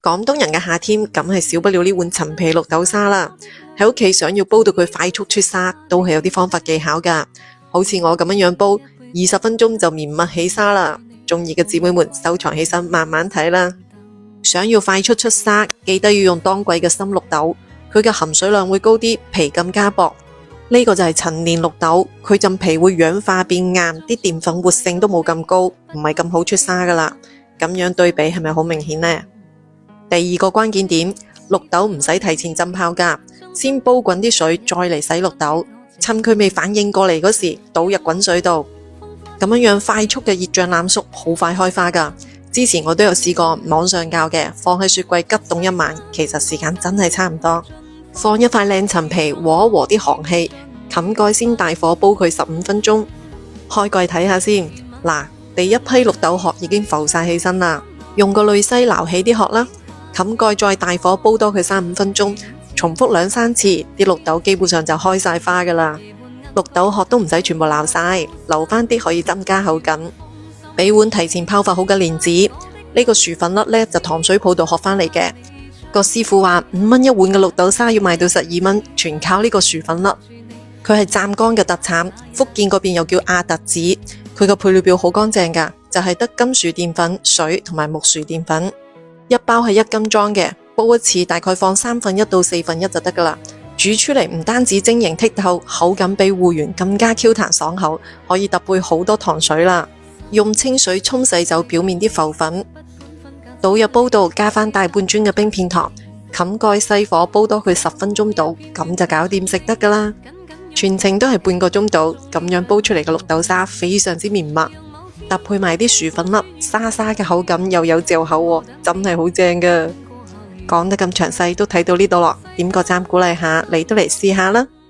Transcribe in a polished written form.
廣東人嘅夏天梗係少不了呢碗陳皮綠豆沙啦。喺屋企想要煲到佢快速出沙，都係有啲方法技巧噶。好似我咁樣煲，20分鐘就綿密起沙啦。中意嘅姊妹們收藏起身慢慢睇啦。想要快速出沙，記得要用當季嘅深綠豆，佢嘅含水量會高啲，皮更加薄。呢個就係陳年綠豆，佢陣皮會氧化變硬，啲澱粉活性都冇咁高，唔係咁好出沙噶啦。咁樣對比係咪好明顯呢？第二個關鍵點，綠豆唔使提前浸泡噶，先煲滾啲水，再嚟洗綠豆，趁佢未反應過嚟嗰時，倒入滾水度，咁樣快速嘅熱醬腩粟好快開花噶。之前我都有試過網上教嘅，放喺雪櫃急凍一晚，其實時間真係差唔多。放一塊靚陳皮，和一和啲寒氣，冚蓋先大火煲佢15分鐘。開蓋睇下先，嗱，第一批綠豆殼已經浮晒起身啦，用個濾篩撈起啲殼啦。冚蓋再大火煲多佢3-5分鐘，重複2-3次，啲綠豆基本上就開晒花噶啦。綠豆殼都唔使全部撈晒，留翻啲可以增加口感。俾碗提前泡發好嘅蓮子，呢個薯粉粒呢就糖水鋪度學翻嚟嘅。個師傅話5蚊一碗嘅綠豆沙要賣到12蚊，全靠呢個薯粉粒。佢係湛江嘅特產，福建嗰邊又叫亞特子。佢個配料表好乾淨噶，就係得金薯澱粉、水同埋木薯澱粉。一包係1斤裝嘅，煲一次大概放1/3到1/4就得噶啦。煮出嚟唔單止晶瑩剔透，口感比芋圓更加 Q 彈爽口，可以搭配好多糖水啦。用清水沖洗走表面啲浮粉，倒入煲度，加返大半樽嘅冰片糖，冚蓋細火煲多佢10分鐘到，咁就搞掂食得噶啦。全程都係半個鐘到，咁樣煲出嚟嘅綠豆沙非常之綿密。搭配埋啲薯粉粒，沙沙嘅口感又有嚼口喎，真係好正噶。講得咁詳細都睇到呢度咯，點個讚鼓勵下，你都嚟試下啦〜